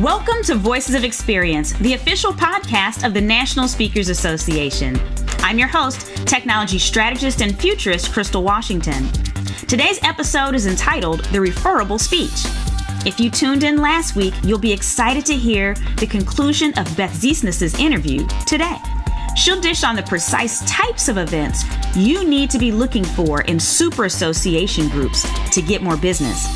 Welcome to Voices of Experience, the official podcast of the National Speakers Association. I'm your host, technology strategist and futurist Crystal Washington. Today's episode is entitled The Referable Speech. If you tuned in last week, you'll be excited to hear the conclusion of Beth Ziesenis' interview today. She'll dish on the precise types of events you need to be looking for in super association groups to get more business.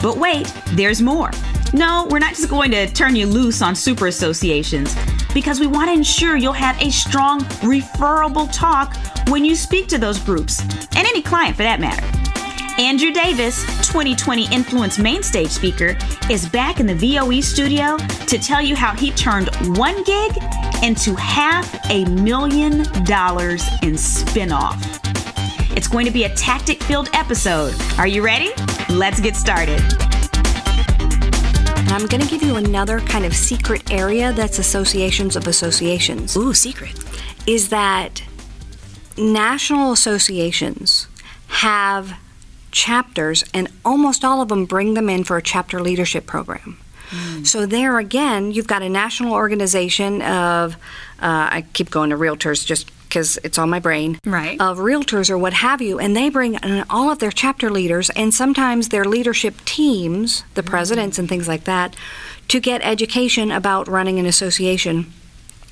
But wait, there's more. No, we're not just going to turn you loose on super associations, because we want to ensure you'll have a strong referable talk when you speak to those groups, and any client for that matter. Andrew Davis, 2020 Influence Mainstage speaker, is back in the VOE studio to tell you how he turned one gig into $500,000 in spin-off. It's going to be a tactic-filled episode. Are you ready? Let's get started. And I'm going to give you another kind of secret area that's associations of associations. Ooh, secret. Is that national associations have chapters, and almost all of them bring them in for a chapter leadership program. So there again, you've got a national organization of, I keep going to realtors just because it's on my brain, right, of realtors or what have you, and they bring in all of their chapter leaders and sometimes their leadership teams, the presidents and things like that, to get education about running an association.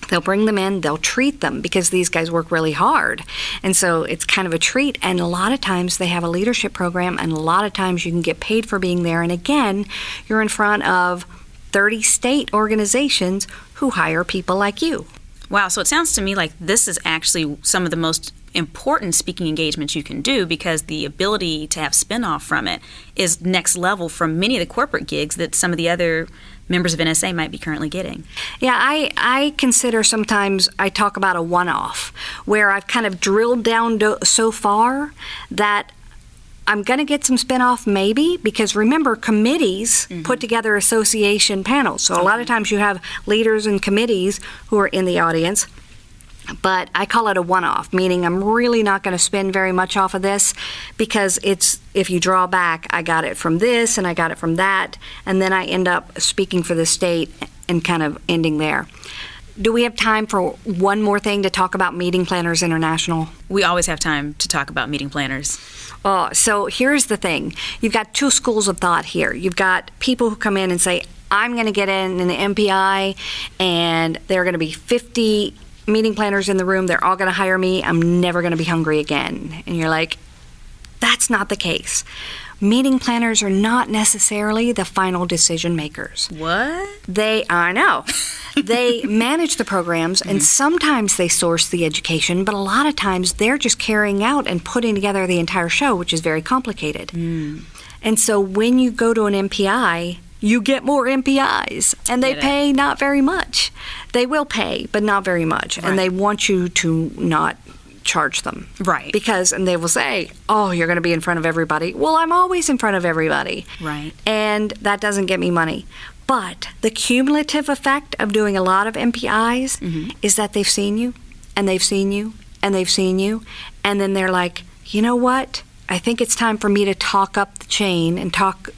They'll bring them in, they'll treat them because these guys work really hard. And so it's kind of a treat. And a lot of times they have a leadership program, and a lot of times you can get paid for being there. And again, you're in front of 30 state organizations who hire people like you. Wow, so it sounds to me like this is actually some of the most important speaking engagements you can do, because the ability to have spin-off from it is next level from many of the corporate gigs that some of the other members of NSA might be currently getting. Yeah, I consider sometimes I talk about a one-off where I've kind of drilled down so far that I'm going to get some spin-off maybe, because remember, committees put together association panels. So a lot of times you have leaders and committees who are in the audience, but I call it a one-off, meaning I'm really not going to spend very much off of this, because it's, if you draw back, I got it from this and I got it from that, and then I end up speaking for the state and kind of ending there. Do we have time for one more thing to talk about Meeting Planners International? We always have time to talk about meeting planners. So here's the thing. You've got two schools of thought here. You've got people who come in and say, I'm going to get in the MPI, and there are going to be 50 meeting planners in the room. They're all going to hire me. I'm never going to be hungry again. And you're like, that's not the case. Meeting planners are not necessarily the final decision makers. What? I know. They manage the programs, and sometimes they source the education, but a lot of times they're just carrying out and putting together the entire show, which is very complicated. And so when you go to an MPI, you get more MPIs, and they pay not very much. They will pay, but not very much, and they want you to not charge them. Right. Because, and they will say, oh, you're going to be in front of everybody. Well, I'm always in front of everybody. Right. And that doesn't get me money. But the cumulative effect of doing a lot of MPIs is that they've seen you, and they've seen you, and they've seen you, and then they're like, you know what? I think it's time for me to talk up the chain and talk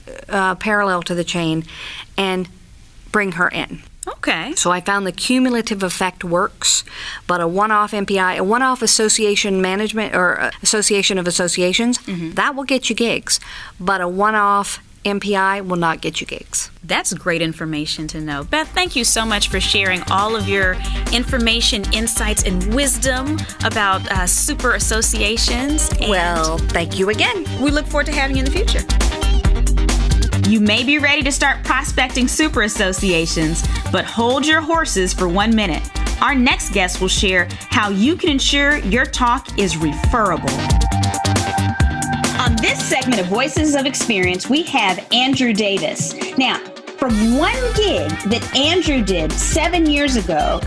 parallel to the chain and bring her in. Okay. So I found the cumulative effect works, but a one-off MPI, a one-off association management or association of associations, that will get you gigs, but a one-off MPI will not get you gigs. That's great information to know. Beth, thank you so much for sharing all of your information, insights, and wisdom about super associations. Well, thank you again. We look forward to having you in the future. You may be ready to start prospecting super associations, but hold your horses for 1 minute. Our next guest will share how you can ensure your talk is referable. On this segment of Voices of Experience, we have Andrew Davis. Now, from one gig that Andrew did 7 years ago,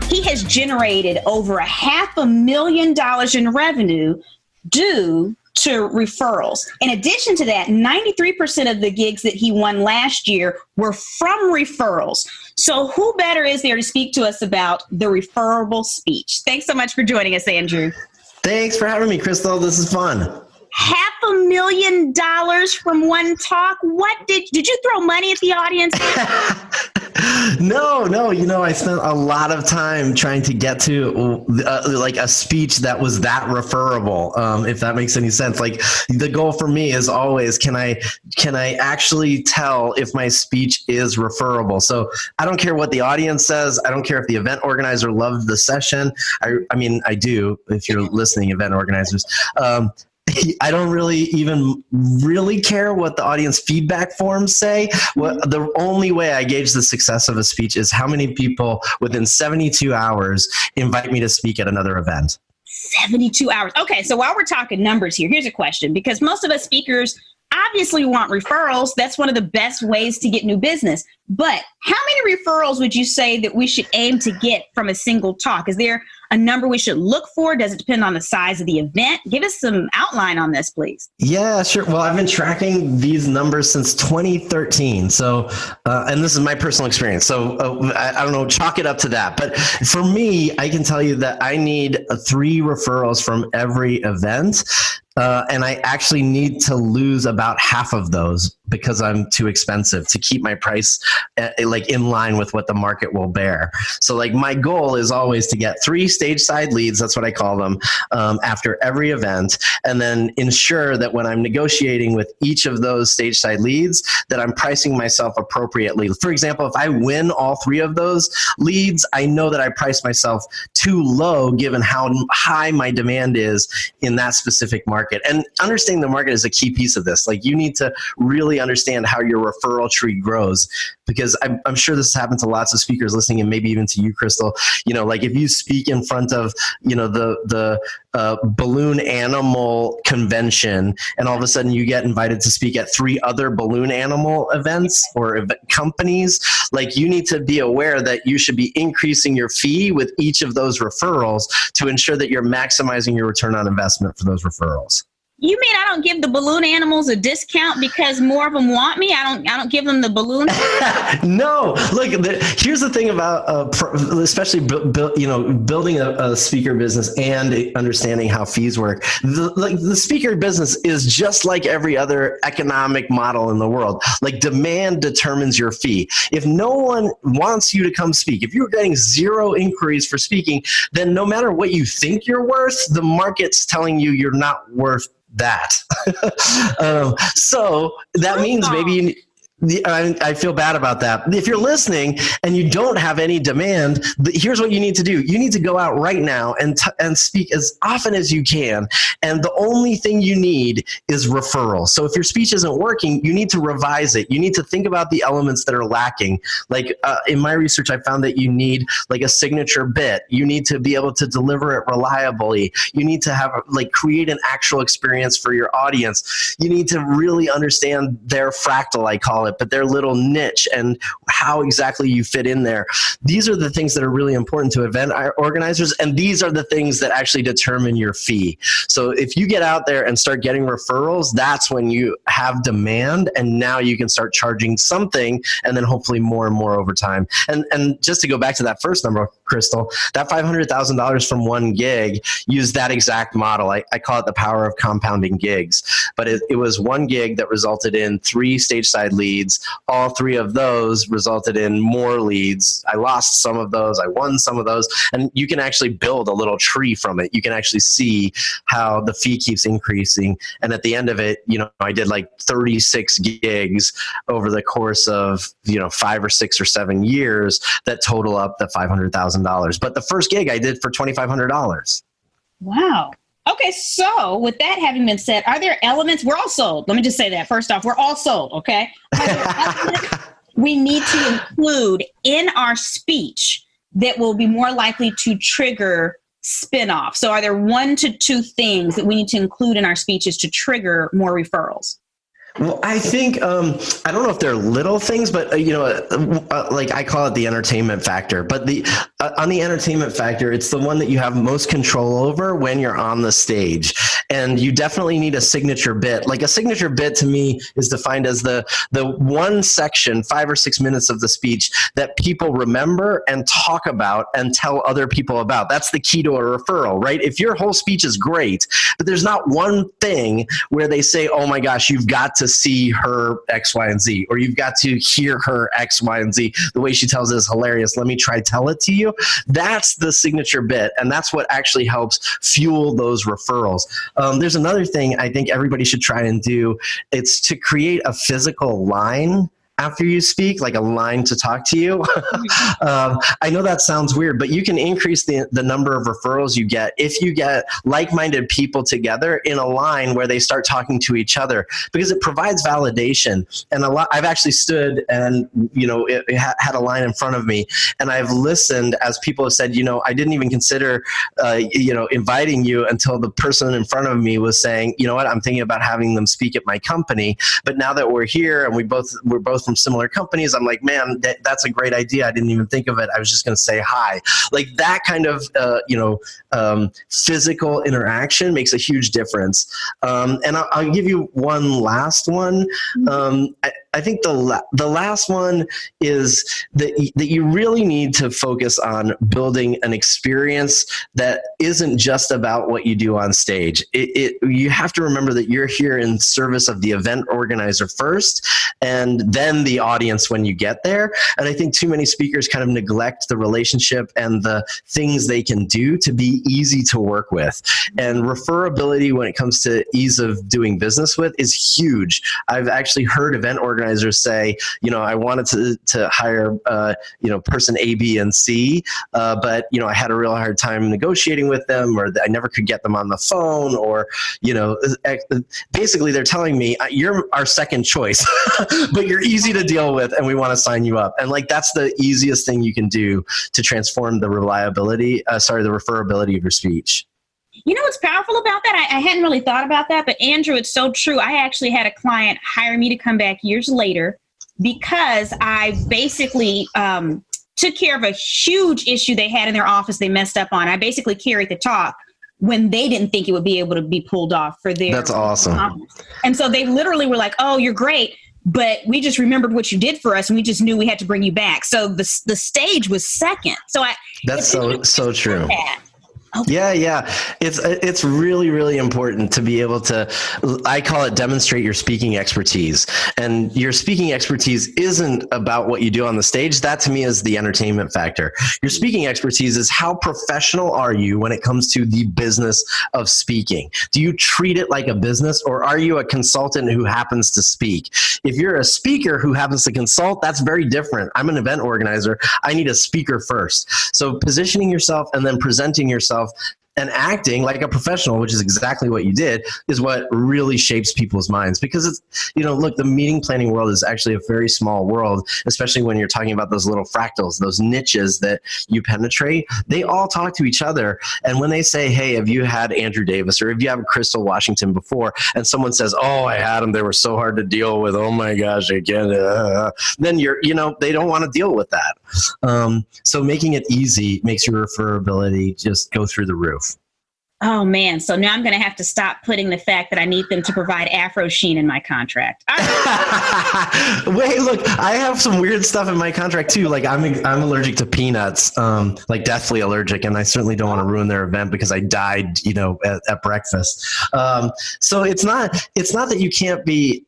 he has generated over $500,000 in revenue due to referrals. In addition to that, 93% of the gigs that he won last year were from referrals. So who better is there to speak to us about the referable speech? Thanks so much for joining us, Andrew. Thanks for having me, Crystal. This is fun. $500,000 from one talk. What did you throw money at the audience? No. I spent a lot of time trying to get to like a speech that was that referable, if that makes any sense. Like the goal for me is always, can I actually tell if my speech is referable? So I don't care what the audience says. I don't care if the event organizer loved the session. I mean, I do, if you're listening, event organizers. I don't really care what the audience feedback forms say. The only way I gauge the success of a speech is how many people within 72 hours invite me to speak at another event. 72 hours. Okay, so while we're talking numbers here, here's a question, because most of us speakers obviously want referrals. That's one of the best ways to get new business. But how many referrals would you say that we should aim to get from a single talk? Is there a number we should look for? Does it depend on the size of the event? Give us some outline on this, please. Yeah, sure. Well, I've been tracking these numbers since 2013. So, and this is my personal experience. So I don't know, chalk it up to that. But for me, I can tell you that I need 3 referrals from every event. And I actually need to lose about half of those because I'm too expensive to keep my price like in line with what the market will bear. So like my goal is always to get 3 stage side leads, that's what I call them, after every event, and then ensure that when I'm negotiating with each of those stage side leads, that I'm pricing myself appropriately. For example, if I win all 3 of those leads, I know that I priced myself too low given how high my demand is in that specific market. And understanding the market is a key piece of this. Like you need to really understand how your referral tree grows, because I'm sure this has happened to lots of speakers listening, and maybe even to you, Crystal. You know, like if you speak in front of, you know, the balloon animal convention, and all of a sudden you get invited to speak at 3 other balloon animal events or companies, like you need to be aware that you should be increasing your fee with each of those referrals to ensure that you're maximizing your return on investment for those referrals. You mean I don't give the balloon animals a discount because more of them want me? I don't give them the balloon. No, look. Here's the thing about, especially building a speaker business and understanding how fees work. The speaker business is just like every other economic model in the world. Like demand determines your fee. If no one wants you to come speak, if you're getting 0 inquiries for speaking, then no matter what you think you're worth, the market's telling you you're not worth that. So that means maybe I feel bad about that. If you're listening and you don't have any demand, here's what you need to do. You need to go out right now and speak as often as you can. And the only thing you need is referrals. So if your speech isn't working, you need to revise it. You need to think about the elements that are lacking. Like in my research, I found that you need like a signature bit. You need to be able to deliver it reliably. You need to have create an actual experience for your audience. You need to really understand their fractal, I call it, but their little niche and how exactly you fit in there. These are the things that are really important to event organizers, and these are the things that actually determine your fee. So if you get out there and start getting referrals, that's when you have demand, and now you can start charging something, and then hopefully more and more over time. And just to go back to that first number, Crystal, that $500,000 from 1 gig, use that exact model. I call it the power of compounding gigs. But it was 1 gig that resulted in 3 stage side leads. All 3 of those resulted in more leads. I lost some of those. I won some of those. And you can actually build a little tree from it. You can actually see how the fee keeps increasing. And at the end of it, I did like 36 gigs over the course of, 5 or 6 or 7 years that total up the $500,000. But the first gig I did for $2,500. Wow. Okay, so with that having been said, are there elements, we're all sold. Let me just say that first off, we're all sold, okay? Are there elements we need to include in our speech that will be more likely to trigger spinoff? So are there 1 to 2 things that we need to include in our speeches to trigger more referrals? Well, I think, I don't know if they're little things, but, like I call it the entertainment factor. But on the entertainment factor, it's the one that you have most control over when you're on the stage. And you definitely need a signature bit. Like a signature bit to me is defined as the one section, 5 or 6 minutes of the speech that people remember and talk about and tell other people about. That's the key to a referral, right? If your whole speech is great, but there's not one thing where they say, oh my gosh, you've got to see her X, Y, and Z, or you've got to hear her X, Y, and Z. The way she tells it is hilarious. Let me try tell it to you. That's the signature bit. And that's what actually helps fuel those referrals. There's another thing I think everybody should try and do. It's to create a physical line after you speak, like a line to talk to you. I know that sounds weird, but you can increase the number of referrals you get if you get like-minded people together in a line where they start talking to each other, because it provides validation. And I've actually stood and, it had a line in front of me, and I've listened as people have said, I didn't even consider, inviting you until the person in front of me was saying, you know what, I'm thinking about having them speak at my company. But now that we're here and we're both from similar companies, I'm like, man, that's a great idea. I didn't even think of it. I was just going to say hi. Like that kind of, physical interaction makes a huge difference. And I'll give you one last one. I think the last one is that you really need to focus on building an experience that isn't just about what you do on stage. You have to remember that you're here in service of the event organizer first, and then the audience when you get there. And I think too many speakers kind of neglect the relationship and the things they can do to be easy to work with. And referability when it comes to ease of doing business with is huge. I've actually heard event organizers say, I wanted to hire, person A, B, and C, but, I had a real hard time negotiating with them, or I never could get them on the phone, or, basically they're telling me, you're our second choice, but you're easy to deal with and we want to sign you up. And like, that's the easiest thing you can do to transform the referability of your speech. You know what's powerful about that? I hadn't really thought about that, but Andrew, it's so true. I actually had a client hire me to come back years later because I basically took care of a huge issue they had in their office they messed up on. I basically carried the talk when they didn't think it would be able to be pulled off for their That's awesome. Office. And so they literally were like, oh, you're great, but we just remembered what you did for us and we just knew we had to bring you back. So the stage was second. So That's so true. Okay. Yeah. It's really, really important to be able to, I call it demonstrate your speaking expertise. And your speaking expertise isn't about what you do on the stage. That to me is the entertainment factor. Your speaking expertise is how professional are you when it comes to the business of speaking? Do you treat it like a business, or are you a consultant who happens to speak? If you're a speaker who happens to consult, that's very different. I'm an event organizer. I need a speaker first. So positioning yourself and then presenting yourself and acting like a professional, which is exactly what you did, is what really shapes people's minds. Because it's, look, the meeting planning world is actually a very small world, especially when you're talking about those little fractals, those niches that you penetrate. They all talk to each other. And when they say, hey, have you had Andrew Davis, or have you had Crystal Washington before? And someone says, oh, I had them. They were so hard to deal with. Oh my gosh, again. Then they don't want to deal with that. So making it easy makes your referability just go through the roof. Oh, man. So now I'm going to have to stop putting the fact that I need them to provide Afro Sheen in my contract. Wait, look, I have some weird stuff in my contract, too. Like I'm allergic to peanuts, like deathly allergic. And I certainly don't want to ruin their event because I died, at breakfast. So it's not that you can't be,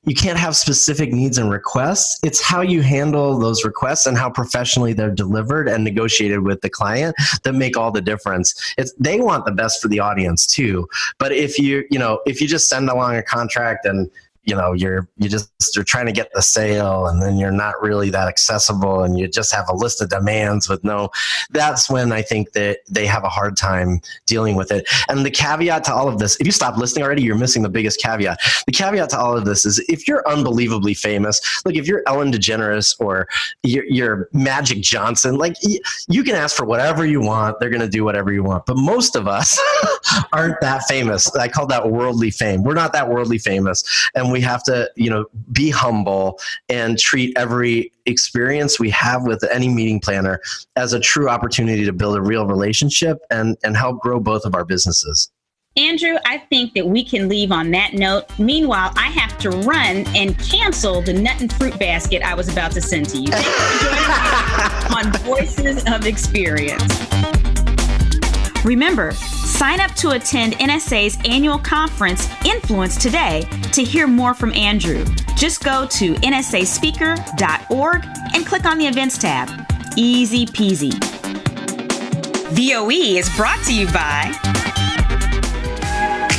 you can't have specific needs and requests. It's how you handle those requests and how professionally they're delivered and negotiated with the client that make all the difference. They want the best for the audience too. But if you just send along a contract and you're trying to get the sale, and then you're not really that accessible, and you just have a list of demands that's when I think that they have a hard time dealing with it. And the caveat to all of this, if you stop listening already, you're missing the biggest caveat. The caveat to all of this is if you're unbelievably famous, like if you're Ellen DeGeneres or you're Magic Johnson, like you can ask for whatever you want. They're going to do whatever you want. But most of us aren't that famous. I call that worldly fame. We're not that worldly famous. And we have to, be humble and treat every experience we have with any meeting planner as a true opportunity to build a real relationship and help grow both of our businesses. Andrew, I think that we can leave on that note. Meanwhile, I have to run and cancel the nut and fruit basket I was about to send to you. Thank you for joining me on Voices of Experience. Remember, sign up to attend NSA's annual conference, Influence, today to hear more from Andrew. Just go to nsaspeaker.org and click on the events tab. Easy peasy. VOE is brought to you by...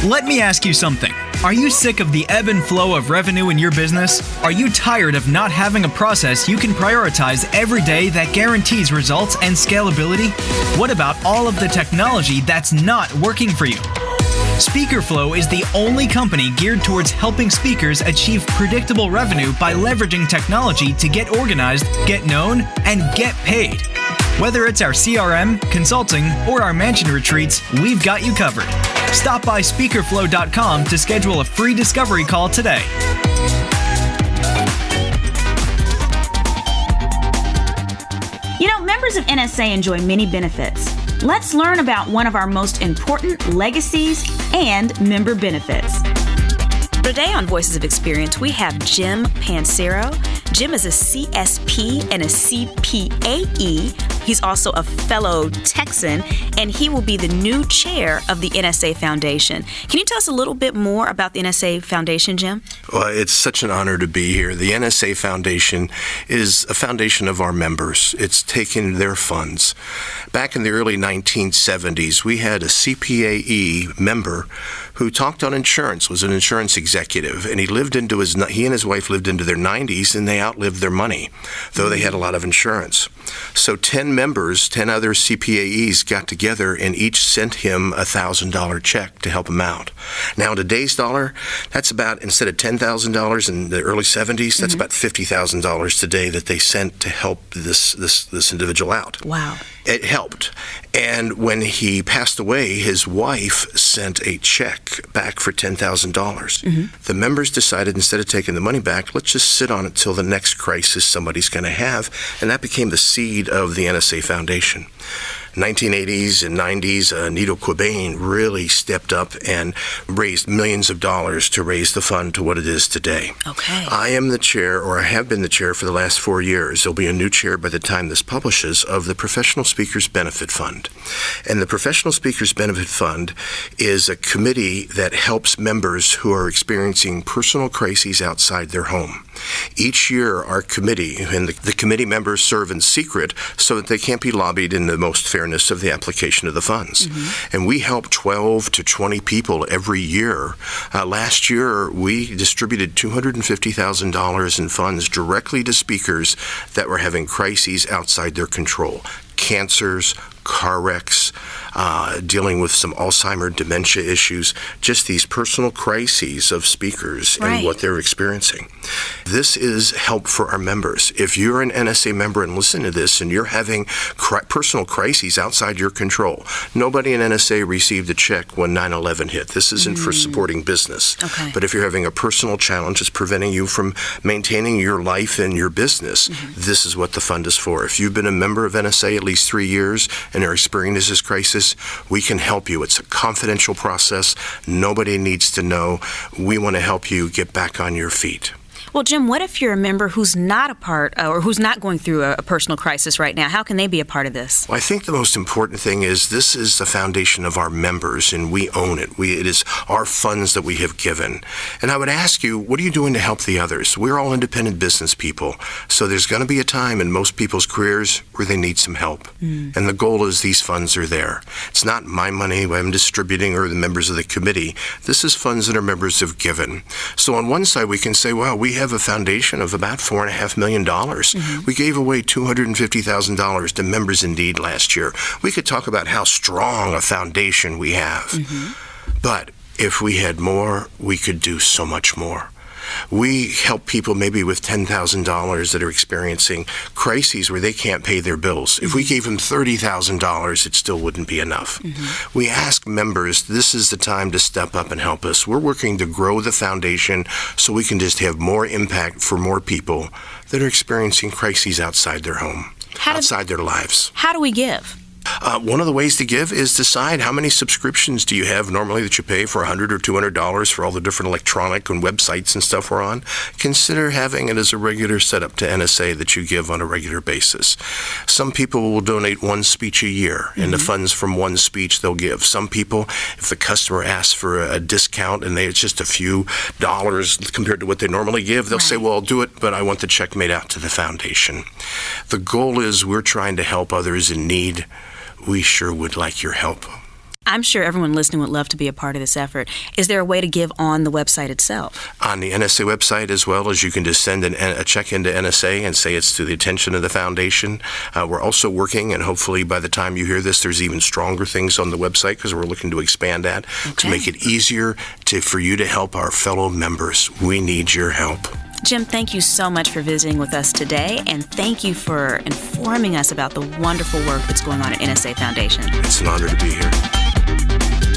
Let me ask you something. Are you sick of the ebb and flow of revenue in your business? Are you tired of not having a process you can prioritize every day that guarantees results and scalability? What about all of the technology that's not working for you? SpeakerFlow is the only company geared towards helping speakers achieve predictable revenue by leveraging technology to get organized, get known, and get paid. Whether it's our CRM, consulting, or our mansion retreats, we've got you covered. Stop by speakerflow.com to schedule a free discovery call today. You know, members of NSA enjoy many benefits. Let's learn about one of our most important legacies and member benefits. Today on Voices of Experience, we have Jim Pancero. Jim is a CSP and a CPAE. He's also a fellow Texan, and he will be the new chair of the NSA Foundation. Can you tell us a little bit more about the NSA Foundation, Jim? Well, it's such an honor to be here. The NSA Foundation is a foundation of our members. It's taken their funds. Back in the early 1970s, we had a CPAE member who talked on insurance, was an insurance executive, and he and his wife lived into their 90s, and they outlived their money, though they had a lot of insurance. So 10 members, 10 other CPAEs got together and each sent him a $1,000 check to help him out. Now, in today's dollar, that's about, instead of $10,000 in the early 70s, that's about $50,000 today that they sent to help this individual out. Wow. It helped. And when he passed away, his wife sent a check back for $10,000. The members decided, instead of taking the money back, let's just sit on it till the next crisis somebody's going to have. And that became the seed of the NSA Foundation. 1980s and 90s, Nito Quabain really stepped up and raised millions of dollars to raise the fund to what it is today. Okay. I am the chair, or I have been the chair for the last 4 years. There'll be a new chair by the time this publishes, of the Professional Speakers Benefit Fund. And the Professional Speakers Benefit Fund is a committee that helps members who are experiencing personal crises outside their home. Each year, our committee, and the committee members serve in secret so that they can't be lobbied in the most fairness of the application of the funds. And we help 12 to 20 people every year. Last year, we distributed $250,000 in funds directly to speakers that were having crises outside their control. Cancers, car wrecks, dealing with some Alzheimer's, dementia issues, just these personal crises of speakers and what they're experiencing. This is help for our members. If you're an NSA member and listen to this and you're having personal crises outside your control, nobody in NSA received a check when 9/11 hit. This isn't for supporting business. Okay. But if you're having a personal challenge that's preventing you from maintaining your life and your business, this is what the fund is for. If you've been a member of NSA at least 3 years and are experiencing this crisis, we can help you. It's a confidential process. Nobody needs to know. We want to help you get back on your feet. Well, Jim, what if you're a member who's not a part or who's not going through a personal crisis right now? How can they be a part of this? Well, I think the most important thing is this is the foundation of our members, and we own it. It is our funds that we have given. And I would ask you, what are you doing to help the others? We're all independent business people, so there's going to be a time in most people's careers where they need some help. And the goal is these funds are there. It's not my money I'm distributing or the members of the committee. This is funds that our members have given. So on one side, we can say, well, we have a foundation of about $4.5 million. We gave away $250,000 to Members Indeed last year. We could talk about how strong a foundation we have. But if we had more, we could do so much more. We help people maybe with $10,000 that are experiencing crises where they can't pay their bills. If we gave them $30,000, it still wouldn't be enough. We ask members, this is the time to step up and help us. We're working to grow the foundation so we can just have more impact for more people that are experiencing crises outside their home, outside their lives. How do we give? One of the ways to give is decide how many subscriptions do you have normally that you pay for $100 or $200 for all the different electronic and websites and stuff we're on. Consider having it as a regular setup to NSA that you give on a regular basis. Some people will donate one speech a year, and the funds from one speech they'll give. Some people, if the customer asks for a discount and it's just a few dollars compared to what they normally give, they'll say, well, I'll do it, but I want the check made out to the foundation. The goal is we're trying to help others in need. We sure would like your help. I'm sure everyone listening would love to be a part of this effort. Is there a way to give on the website itself? On the NSA website, as well as you can just send a check into NSA and say it's to the attention of the foundation. We're also working, and hopefully by the time you hear this, there's even stronger things on the website because we're looking to expand that to make it easier for you to help our fellow members. We need your help. Jim, thank you so much for visiting with us today, and thank you for informing us about the wonderful work that's going on at NSA Foundation. It's an honor to be here.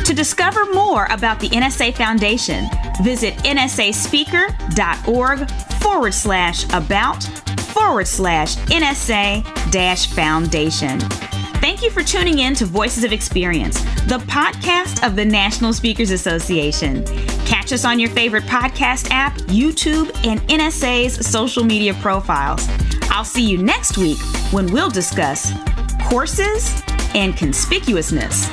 To discover more about the NSA Foundation, visit nsaSpeaker.org/about/NSA-Foundation. Thank you for tuning in to Voices of Experience, the podcast of the National Speakers Association. Catch us on your favorite podcast app, YouTube, and NSA's social media profiles. I'll see you next week when we'll discuss courses and conspicuousness.